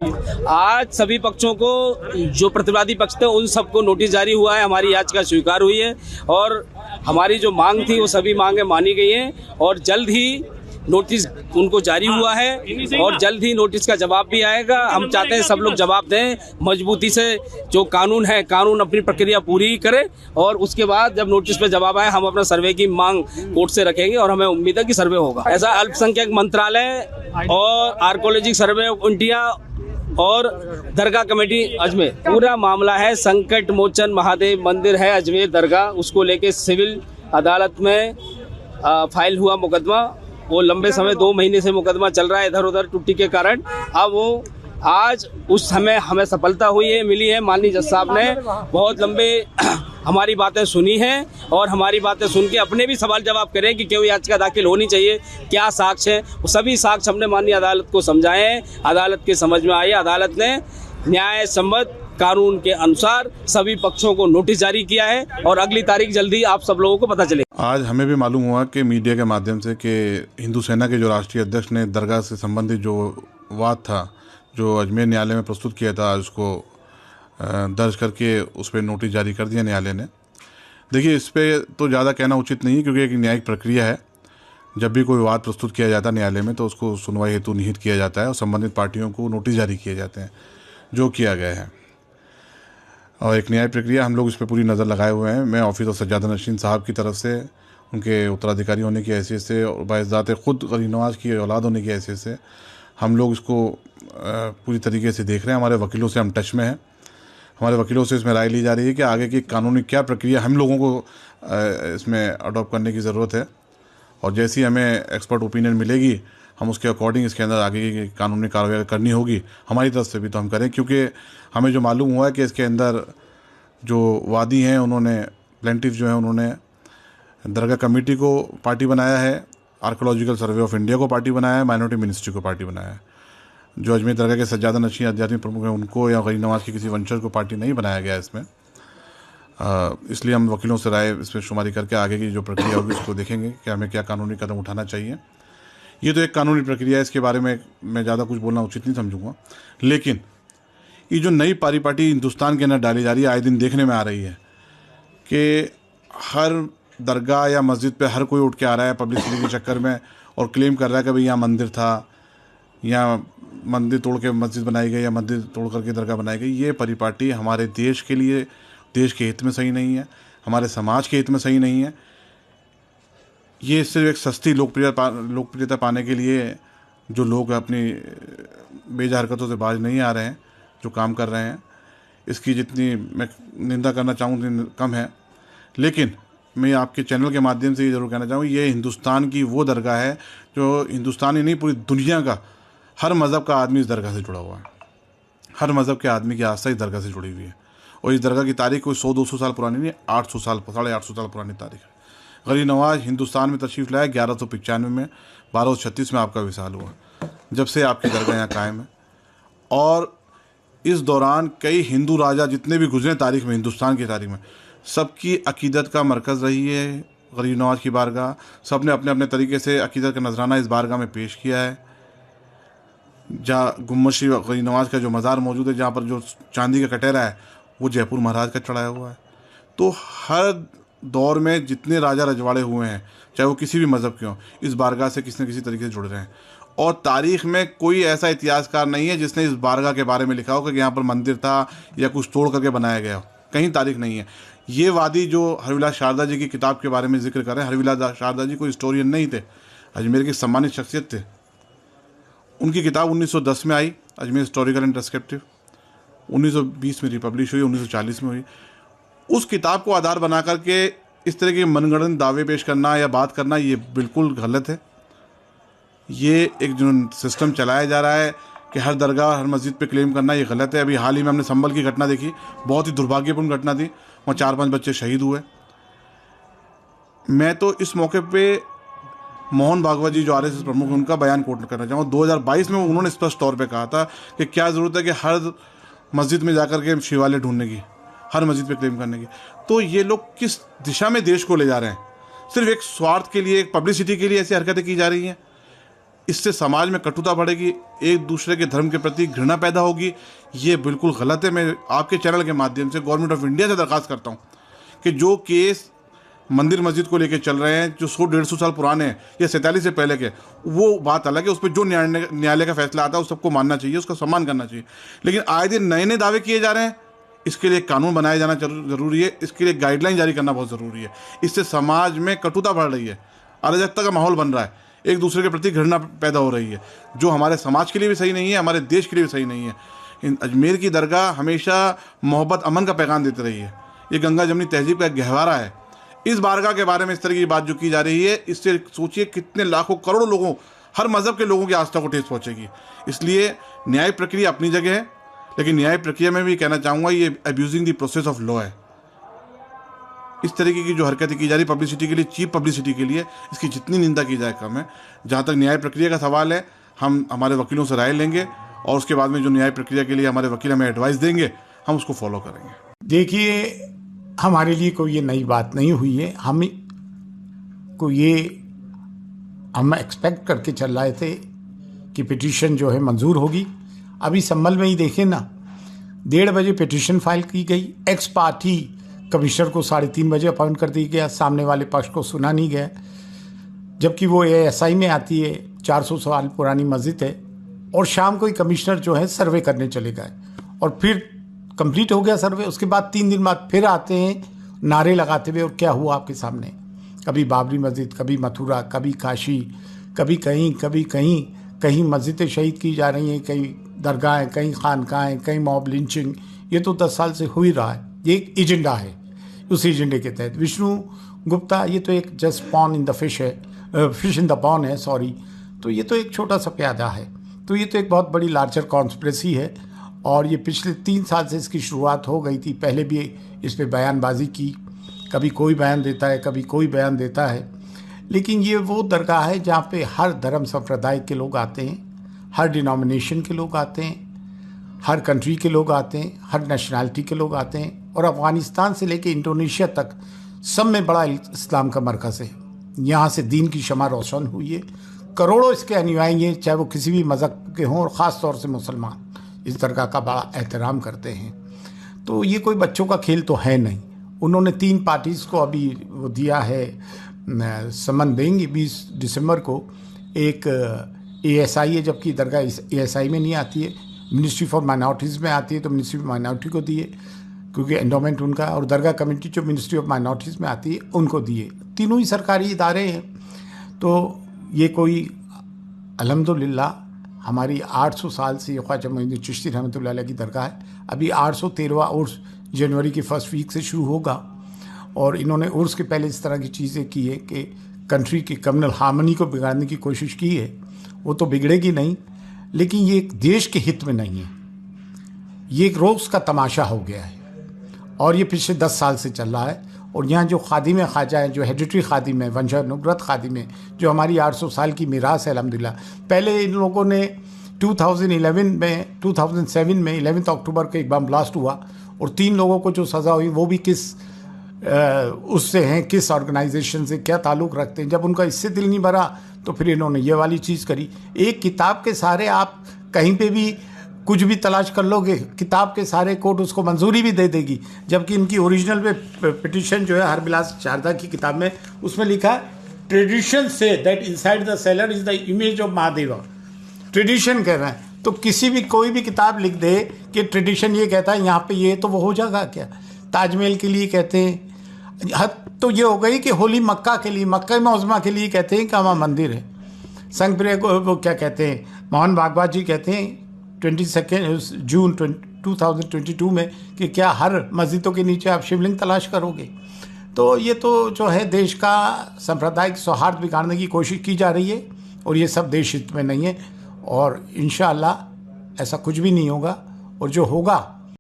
आज सभी पक्षों को, जो प्रतिवादी पक्ष थे उन सबको नोटिस जारी हुआ है, हमारी याचिका स्वीकार हुई है और हमारी जो मांग थी वो सभी मांगें मानी गई हैं और जल्द ही नोटिस उनको जारी हुआ है और जल्द ही नोटिस का जवाब भी आएगा। हम चाहते हैं सब लोग जवाब दें मजबूती से, जो कानून है कानून अपनी प्रक्रिया पूरी करे और उसके बाद जब नोटिस पे जवाब आए हम अपना सर्वे की मांग कोर्ट से रखेंगे और हमें उम्मीद है कि सर्वे होगा। ऐसा अल्पसंख्यक मंत्रालय और आर्कोलॉजिक सर्वे ऑफ इंडिया और दरगाह कमेटी अजमेर, पूरा मामला है संकट मोचन महादेव मंदिर है अजमेर दरगाह, उसको लेके सिविल अदालत में फाइल हुआ मुकदमा। वो लंबे समय 2 महीने से मुकदमा चल रहा है इधर उधर त्रुटि के कारण। अब वो आज उस समय हमें सफलता हुई है, मिली है। माननीय जज साहब ने बहुत लंबे हमारी बातें सुनी हैं और हमारी बातें सुन के अपने भी सवाल जवाब करें कि क्यों याचिका दाखिल होनी चाहिए, क्या साक्ष्य है। वो सभी साक्ष्य हमने माननीय अदालत को समझाए हैं, अदालत के समझ में आई। अदालत ने न्याय सम्मत कानून के अनुसार सभी पक्षों को नोटिस जारी किया है और अगली तारीख जल्दी आप सब लोगों को पता चले। आज हमें भी मालूम हुआ कि मीडिया के माध्यम से कि हिंदू सेना के जो राष्ट्रीय अध्यक्ष ने दरगाह से संबंधित जो वाद था जो अजमेर न्यायालय में प्रस्तुत किया था, उसको दर्ज करके उस पर नोटिस जारी कर दिया न्यायालय ने। देखिए, इस पर तो ज़्यादा कहना उचित नहीं है क्योंकि एक न्यायिक प्रक्रिया है। जब भी कोई वाद प्रस्तुत किया जाता है न्यायालय में तो उसको सुनवाई हेतु निहित किया जाता है और संबंधित पार्टियों को नोटिस जारी किए जाते हैं, जो किया गया है। और एक न्याय प्रक्रिया, हम लोग इस पर पूरी नज़र लगाए हुए हैं। मैं ऑफिसर सज्जाद नशीन साहब की तरफ से, उनके उत्तराधिकारी होने की हैसियत से और बाइज़ात खुद गरीब नवाज की औलाद होने की हैसियत से हम लोग इसको पूरी तरीके से देख रहे हैं। हमारे वकीलों से हम टच में हैं, हमारे वकीलों से इसमें राय ली जा रही है कि आगे की कानूनी क्या प्रक्रिया हम लोगों को इसमें अडॉप्ट करने की ज़रूरत है और जैसी हमें एक्सपर्ट ओपिनियन मिलेगी हम उसके अकॉर्डिंग इसके अंदर आगे की कानूनी कार्रवाई करनी होगी। हमारी तरफ से भी तो हम करें, क्योंकि हमें जो मालूम हुआ है कि इसके अंदर जो वादी हैं उन्होंने, प्लेंटिफ जो हैं, उन्होंने दरगाह कमेटी को पार्टी बनाया है, आर्कोलॉजिकल सर्वे ऑफ इंडिया को पार्टी बनाया है, माइनॉरिटी मिनिस्ट्री को पार्टी बनाया है। जो अजमेर दरगाह के सज्जादा नशीन आध्यात्मिक प्रमुख हैं उनको या गरीब नवाज की किसी वंशज को पार्टी नहीं बनाया गया इसमें। इसलिए हम वकीलों से राय इस पर शुमारी करके आगे की जो प्रक्रिया होगी उसको देखेंगे कि हमें क्या कानूनी कदम उठाना चाहिए। ये तो एक कानूनी प्रक्रिया है, इसके बारे में मैं ज़्यादा कुछ बोलना उचित नहीं समझूंगा। लेकिन ये जो नई पारी हिंदुस्तान के अंदर डाली जा रही है, आए दिन देखने में आ रही है कि हर दरगाह या मस्जिद पे हर कोई उठ के आ रहा है पब्लिसिटी के चक्कर में और क्लेम कर रहा है कि भाई यहाँ मंदिर था, यहाँ मंदिर तोड़ के मस्जिद बनाई गई या मंदिर तोड़ करके दरगाह बनाई गई। ये परिपाटी हमारे देश के लिए, देश के हित में सही नहीं है, हमारे समाज के हित में सही नहीं है। ये सिर्फ एक सस्ती लोकप्रियता पाने के लिए जो लोग अपनी बेजा हरकतों से बाज नहीं आ रहे हैं, जो काम कर रहे हैं, इसकी जितनी मैं निंदा करना चाहूँ उतनी कम है। लेकिन मैं आपके चैनल के माध्यम से ये ज़रूर कहना चाहूँ, ये हिंदुस्तान की वो दरगाह है जो हिंदुस्तान ही नहीं पूरी दुनिया का हर मज़हब का आदमी इस दरगाह से जुड़ा हुआ है। हर मज़हब के आदमी की आस्था इस दरगाह से जुड़ी हुई है और इस दरगाह की तारीख कोई 100-200 साल पुरानी नहीं है, 800 साल 850 साल पुरानी तारीख है। गरीब नवाज हिंदुस्तान में तशरीफ़ लाया 1195 में, 1236 में आपका विसाल हुआ। जब से आपकी दरगाह यहाँ कायम है और इस दौरान कई हिंदू राजा जितने भी गुजरे तारीख में, हिंदुस्तान की तारीख में, सबकी अकीदत का मरकज़ रही है गरीब नवाज की बारगाह। सब ने अपने अपने तरीके से अकीदत का नजराना इस बारगाह में पेश किया है। जहाँ गुम्बद शरीफ गरीब नवाज का जो मज़ार मौजूद है, जहाँ पर जो चांदी का कटहरा है वो जयपुर महाराज का चढ़ाया हुआ है। तो हर दौर में जितने राजा रजवाड़े हुए हैं, चाहे वो किसी भी मज़हब के हों, इस बारगाह से किसी न किसी तरीके से जुड़ रहे हैं। और तारीख़ में कोई ऐसा इतिहासकार नहीं है जिसने इस बारगाह के बारे में लिखा हो कि यहाँ पर मंदिर था या कुछ तोड़ करके बनाया गया हो, कहीं तारीख़ नहीं है। ये वादी जो हरविलास शारदा जी की किताब के बारे में जिक्र कर रहे हैं, हरविलास शारदा जी कोई हिस्टोरियन नहीं थे, अजमेर की सम्मानित शख्सियत थे। उनकी किताब 1910 में आई, अजमेर हिस्टोरिकल एंड डिस्क्रिप्टिव, 1920 में रिपब्लिश हुई, 1940 में हुई। उस किताब को आधार बना करके इस तरह के मनगढ़ंत दावे पेश करना या बात करना, ये बिल्कुल गलत है। ये एक जो सिस्टम चलाया जा रहा है कि हर दरगाह हर मस्जिद पे क्लेम करना, ये गलत है। अभी हाल ही में हमने संभल की घटना देखी, बहुत ही दुर्भाग्यपूर्ण घटना थी, वहाँ 4-5 बच्चे शहीद हुए। मैं तो इस मौके पे मोहन भागवत जी जो आरएसएस प्रमुख हैं उनका बयान कोट करना चाहूँगा। 2022 में उन्होंने स्पष्ट तौर पे कहा था कि क्या ज़रूरत है कि हर मस्जिद में जाकर के शिवालय ढूंढने की, हर मस्जिद पे क्लेम करने की। तो ये लोग किस दिशा में देश को ले जा रहे हैं? सिर्फ एक स्वार्थ के लिए, एक पब्लिसिटी के लिए ऐसी हरकतें की जा रही हैं। इससे समाज में कटुता बढ़ेगी, एक दूसरे के धर्म के प्रति घृणा पैदा होगी। ये बिल्कुल गलत है। मैं आपके चैनल के माध्यम से गवर्नमेंट ऑफ इंडिया से दरख्वास्त करता हूँ कि जो केस मंदिर मस्जिद को लेकर चल रहे हैं, जो 100-150 साल पुराने हैं या 47 से पहले के, वो बात अलग है। उस पर जो न्यायालय का फैसला आता है उस सबको मानना चाहिए, उसका सम्मान करना चाहिए। लेकिन आए दिन नए नए दावे किए जा रहे हैं, इसके लिए कानून बनाया जाना जरूरी है, इसके लिए गाइडलाइन जारी करना बहुत ज़रूरी है। इससे समाज में कटुता बढ़ रही है, अराजकता का माहौल बन रहा है, एक दूसरे के प्रति घृणा पैदा हो रही है, जो हमारे समाज के लिए भी सही नहीं है, हमारे देश के लिए भी सही नहीं है। अजमेर की दरगाह हमेशा मोहब्बत अमन का पैगाम देती रही है। ये गंगा जमनी तहजीब का एक गहवारा है। इस बारगाह के बारे में इस तरह की बात जो की जा रही है, इससे सोचिए कितने लाखों करोड़ों लोगों, हर मज़हब के लोगों की आस्था को ठेस पहुंचेगी। इसलिए न्याय प्रक्रिया अपनी जगह है, लेकिन न्याय प्रक्रिया में भी कहना चाहूँगा ये abusing the process of law है। इस तरीके की जो हरकतें की जा रही पब्लिसिटी के लिए, चीप पब्लिसिटी के लिए, इसकी जितनी निंदा की जाए कम है। जहाँ तक न्याय प्रक्रिया का सवाल है, हम हमारे वकीलों से राय लेंगे और उसके बाद में जो न्याय प्रक्रिया के लिए हमारे वकील हमें एडवाइस देंगे, हम उसको फॉलो करेंगे। देखिए, हमारे लिए कोई ये नई बात नहीं हुई है। हम एक्सपेक्ट करके चल रहे थे कि पिटीशन जो है मंजूर होगी। अभी संभल में ही देखें ना, 1:30 बजे पिटीशन फाइल की गई, एक्स पार्टी कमिश्नर को 3:30 बजे अपॉइंट कर दिया गया, सामने वाले पक्ष को सुना नहीं गया, जबकि वो ASI में आती है, 400 साल पुरानी मस्जिद है। और शाम को ही कमिश्नर जो है सर्वे करने चले गए और फिर कंप्लीट हो गया सर्वे। उसके बाद 3 दिन बाद फिर आते हैं नारे लगाते हुए, और क्या हुआ आपके सामने? कभी बाबरी मस्जिद, कभी मथुरा, कभी काशी, कभी कहीं, कभी कहीं, कहीं मस्जिदें शहीद की जा रही हैं, कहीं दरगाहें, कहीं खानकाहें, कहीं मॉब लिंचिंग। ये तो 10 साल से हो ही रहा है। ये एक एजेंडा है। उस एजेंडे के तहत विष्णु गुप्ता, ये तो एक just pond in the fish है, फिश इन द पॉन है, सॉरी। तो ये तो एक छोटा सा प्यादा है। तो ये तो एक बहुत बड़ी लार्जर कॉन्स्पिरेसी है, और ये पिछले 3 साल से इसकी शुरुआत हो गई थी। पहले भी इस पे बयानबाजी की, कभी कोई बयान देता है, कभी कोई बयान देता है। लेकिन ये वो दरगाह है जहाँ पे हर धर्म संप्रदाय के लोग आते हैं, हर डिनोमिनेशन के लोग आते हैं, हर कंट्री के लोग आते हैं, हर नेशनैलिटी के लोग आते हैं। और अफ़गानिस्तान से लेके इंडोनेशिया तक सब में बड़ा इस्लाम का मरकज़ है। यहाँ से दीन की शमा रोशन हुई है। करोड़ों इसके अनुयायी हैं, चाहे वो किसी भी मज़हब के हों, और ख़ास तौर से मुसलमान इस दरगाह का बड़ा एहतराम करते हैं। तो ये कोई बच्चों का खेल तो है नहीं। उन्होंने 3 पार्टीज़ को अभी वो दिया है, समन देंगे 20 दिसंबर को। एक ASI है, जबकि दरगाह ASI में नहीं आती है, मिनिस्ट्री फॉर माइनॉरिटीज़ में आती है, तो मिनिस्ट्री ऑफ माइनॉरिटी को दिए क्योंकि एंडोमेंट उनका, और दरगाह कमेटी जो मिनिस्ट्री ऑफ माइनॉरिटीज़ में आती है उनको दिए। तीनों ही सरकारी इदारे हैं। तो ये कोई अल्हम्दुलिल्लाह हमारी 800 साल से ख्वाजा मोइनुद्दीन चिश्ती रहमतुल्लाह अलैह की दरगाह है। अभी 813वां उर्स जनवरी के फर्स्ट वीक से शुरू होगा। और इन्होंने उर्स के पहले इस तरह की चीज़ें की है कि कंट्री की कम्युनल हार्मनी को बिगाड़ने की कोशिश की है। वो तो बिगड़ेगी नहीं, लेकिन ये एक देश के हित में नहीं है। ये एक रोज़ का तमाशा हो गया है, और ये पिछले 10 साल से चल रहा है। और यहाँ जो खादिम ख्वाजा है, जो हेडिटरी खादिम है, वंशज नुबरत खादिम है, जो हमारी 800 साल की मीरास है अल्हम्दुलिल्लाह। पहले इन लोगों ने 2007 में 11 अक्टूबर को एक बम ब्लास्ट हुआ, और 3 लोगों को जो सज़ा हुई वो भी किस उससे हैं, किस ऑर्गेनाइजेशन से क्या ताल्लुक़ रखते हैं। जब उनका इससे दिल नहीं भरा तो फिर इन्होंने ये वाली चीज़ करी। एक किताब के सहारे आप कहीं पे भी कुछ भी तलाश कर लोगे, किताब के सारे कोर्ट उसको मंजूरी भी दे देगी। जबकि इनकी ओरिजिनल पे पिटीशन जो है हरबिलास शारदा की किताब में, उसमें लिखा है tradition say that inside the seller is the image of Mahadeva. Tradition कह रहा है, तो किसी भी कोई भी किताब लिख दे कि ट्रेडिशन ये कहता है यहाँ पे ये, तो वो हो जाएगा क्या? ताजमहल के लिए कहते हैं, हद तो ये हो गई कि होली मक्का के लिए, मक्का मौजमा के लिए कहते हैं कि वहाँ मंदिर है। संग प्रिय को वो क्या कहते हैं, मोहन भागवत जी कहते हैं 22 जून 2022 में कि क्या हर मस्जिदों के नीचे आप शिवलिंग तलाश करोगे? तो ये तो जो है देश का सांप्रदायिक सौहार्द बिगाड़ने की कोशिश की जा रही है, और ये सब देश हित में नहीं है। और इंशाअल्लाह ऐसा कुछ भी नहीं होगा, और जो होगा